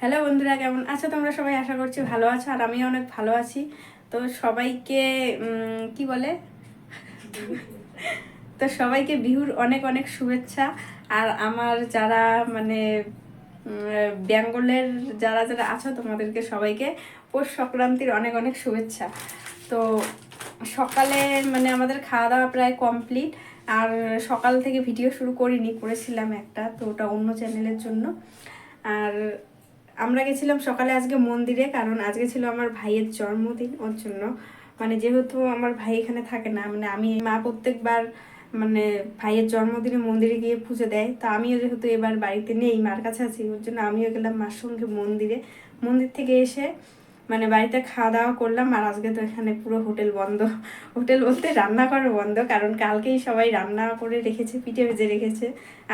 Hello বন্ধুরা, কেমন আছো তোমরা সবাই? আশা করছি ভালো আছো, আর আমি অনেক ভালো আছি। তো সবাইকে কি বলে তো সবাইকে বিহুর অনেক অনেক শুভেচ্ছা। আর আমার যারা মানে বেঙ্গলের যারা যারা আছো তোমাদেরকে সবাইকে পৌষ সংক্রান্তির অনেক অনেক শুভেচ্ছা। তো সকালে মানে আমাদের খাওয়া দাওয়া প্রায় কমপ্লিট, আর সকাল থেকে ভিডিও শুরু করেছিলাম একটা, তো ওটা অন্য চ্যানেলের জন্য। আর আমরা গেছিলাম সকালে আজকে মন্দিরে, কারণ আজকে ছিল আমার ভাইয়ের জন্মদিন। ওর জন্য মানে যেহেতু আমার ভাই এখানে থাকে না, মানে আমি মা প্রত্যেকবার মানে ভাইয়ের জন্মদিনে মন্দিরে গিয়ে পুজো দেয়, তো আমিও যেহেতু এবার বাড়িতে নেই, মার কাছে আছি, ওর জন্য আমিও গেলাম মার সঙ্গে মন্দিরে। মন্দির থেকে এসে মানে বাড়িতে খাওয়া দাওয়া করলাম। আর আজকে তো এখানে পুরো হোটেল বন্ধ, হোটেল বলতে রান্নাঘর বন্ধ, কারণ কালকেই সবাই রান্না করে রেখেছে, পিঠে ভেজে রেখেছে।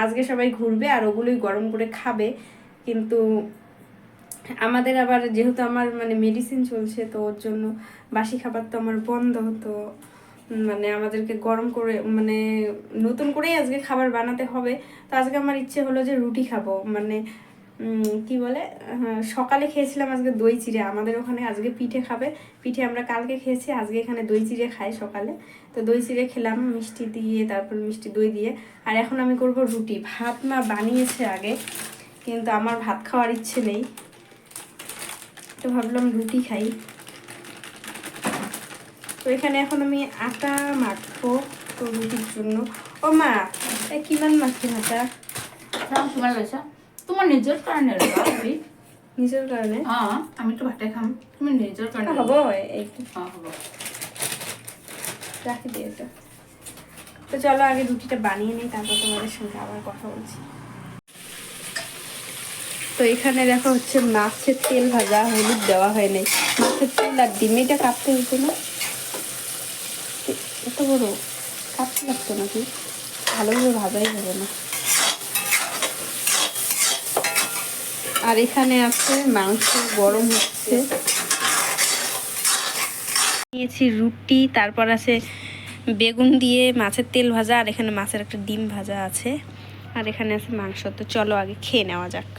আজকে সবাই ঘুরবে আর ওগুলোই গরম করে খাবে। কিন্তু আমাদের আবার যেহেতু আমার মানে মেডিসিন চলছে, তো ওর জন্য বাসি খাবার তো আমার বন্ধ। তো মানে আমাদেরকে গরম করে মানে নতুন করেই আজকে খাবার বানাতে হবে। তো আজকে আমার ইচ্ছে হলো যে রুটি খাবো, মানে কি বলে, সকালে খেয়েছিলাম আজকে দই চিড়ে। আমাদের ওখানে আজকে পিঠে খাবে, পিঠে আমরা কালকে খেয়েছি, আজকে এখানে দই চিড়ে খাই সকালে। তো দই চিড়ে খেলাম মিষ্টি দিয়ে, তারপর মিষ্টি দই দিয়ে। আর এখন আমি করব রুটি। ভাত মা বানিয়েছে আগে, কিন্তু আমার ভাত খাওয়ার ইচ্ছে নেই, তো ভাবলাম রুটি খাই। তো এখানে এখন আমি আটা মাখবো তো রুটির জন্য। ও মা, কিমান মাখি আটা? তোমার নিজের কারণে নিজের কারণে? হ্যাঁ, আমি তো ভাতে খাম, তুমি নিজের কারণে হবো এইটু। হ্যাঁ হবো, রাখি দিয়ে এটা। তো চলো আগে রুটিটা বানিয়ে নিই, তারপর তোমাদের সঙ্গে আবার কথা বলছি। তো এখানে দেখো হচ্ছে মাছের তেল ভাজা, হলুদ দেওয়া হয় নাই। মাছের তেল আর ডিম, এটা কাটতে হতো না? এত বড় কাটতে লাগতো নাকি? ভালোভাবে ভাজাই হবে না। আর এখানে আছে মাংস গরম হচ্ছে, নিয়েছি রুটি, তারপর আছে বেগুন দিয়ে মাছের তেল ভাজা, আর এখানে মাছের একটা ডিম ভাজা আছে, আর এখানে আছে মাংস। তো চলো আগে খেয়ে নেওয়া যাক।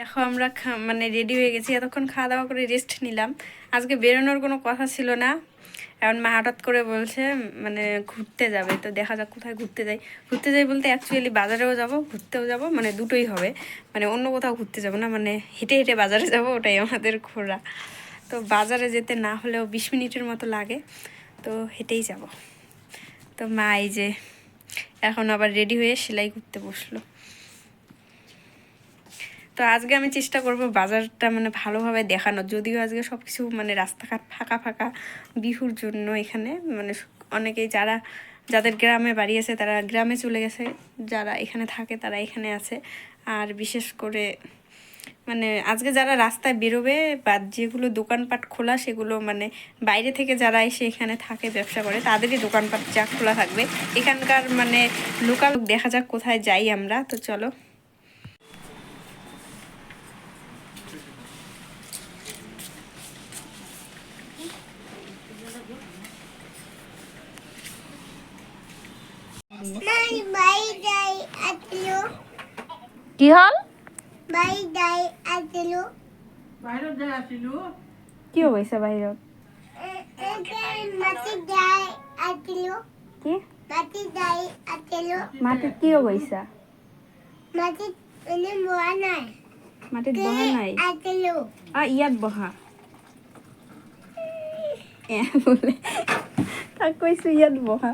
দেখো আমরা মানে রেডি হয়ে গেছি, এতক্ষণ খাওয়া দাওয়া করে রেস্ট নিলাম। আজকে বেরোনোর কোনো কথা ছিল না, এখন মা হঠাৎ করে বলছে মানে ঘুরতে যাবে। তো দেখা যাক কোথায় ঘুরতে যাই। ঘুরতে যাই বলতে অ্যাকচুয়ালি বাজারেও যাব, ঘুরতেও যাব, মানে দুটোই হবে। মানে অন্য কোথাও ঘুরতে যাব না, মানে হেঁটে হেঁটে বাজারে যাব, ওটাই আমাদের ঘোরা। তো বাজারে যেতে না হলেও 20 মিনিটের মতো লাগে, তো হেঁটেই যাব। তো মা এই যে এখন আবার রেডি হয়ে সেলাই করতে বসলো। তো আজকে আমি চেষ্টা করব বাজারটা মানে ভালোভাবে দেখানো, যদিও আজকে সব কিছু মানে রাস্তাঘাট ফাঁকা ফাঁকা বিহুর জন্য। এখানে মানে অনেকেই যাদের গ্রামে বাড়ি আছে তারা গ্রামে চলে গেছে, যারা এখানে থাকে তারা এখানে আছে। আর বিশেষ করে মানে আজকে যারা রাস্তায় বেরোবে বা যেগুলো দোকানপাট খোলা, সেগুলো মানে বাইরে থেকে যারা এসে এখানে থাকে ব্যবসা করে তাদেরই দোকানপাট যা খোলা থাকবে। এখানকার মানে লোকাল দেখা যাক কোথায় যাই আমরা। তো চলো। কি হল? কি হয়েছে বাহিৰত? কি মাটিত কি হয়েছে? মাটিত বহা নাই, ইয়াত বহা বলে তাক কৈছো ইয়াত বহা।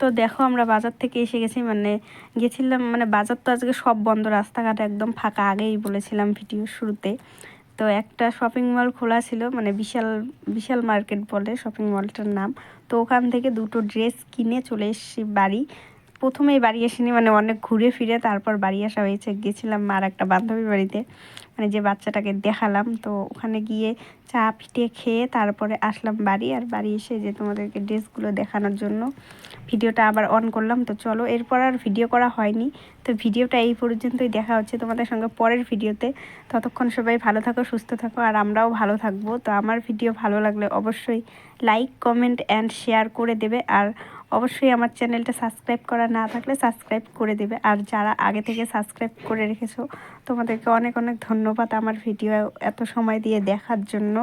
তো দেখো আমরা বাজার থেকে এসে গেছি, মানে গেছিলাম মানে বাজার তো আজকে সব বন্ধ, রাস্তাঘাট একদম ফাঁকা, আগেই বলেছিলাম ভিডিও শুরুতে। তো একটা শপিং মল খোলা ছিল, মানে বিশাল বিশাল মার্কেট বলে শপিং মলটার নাম। তো ওখান থেকে দুটো ড্রেস কিনে চলে এসেছি বাড়ি। প্রথমেই বাড়ি আসিনি, মানে অনেক ঘুরে ফিরে তারপর বাড়ি আসা হয়েছে। গেছিলাম মার একটা বান্ধবীর বাড়িতে, মানে যে বাচ্চাটাকে দেখালাম। তো ওখানে গিয়ে চা পিঠে খেয়ে তারপরে আসলাম বাড়ি। আর বাড়ি এসে যে তোমাদেরকে ড্রেসগুলো দেখানোর জন্য ভিডিওটা আবার অন করলাম। তো চলো, এরপর আর ভিডিও করা হয়নি। তো ভিডিওটা এই পর্যন্তই, দেখা হচ্ছে তোমাদের সঙ্গে পরের ভিডিওতে। ততক্ষণ সবাই ভালো থাকো, সুস্থ থাকো, আর আমরাও ভালো থাকবো। তো আমার ভিডিও ভালো লাগলে অবশ্যই লাইক, কমেন্ট অ্যান্ড শেয়ার করে দেবে। আর অবশ্যই আমার চ্যানেলটা সাবস্ক্রাইব করা না থাকলে সাবস্ক্রাইব করে দেবে। আর যারা আগে থেকে সাবস্ক্রাইব করে রেখেছো তোমাদেরকে অনেক অনেক ধন্যবাদ আমার ভিডিও এত সময় দিয়ে দেখার জন্য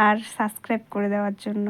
আর সাবস্ক্রাইব করে দেওয়ার জন্য।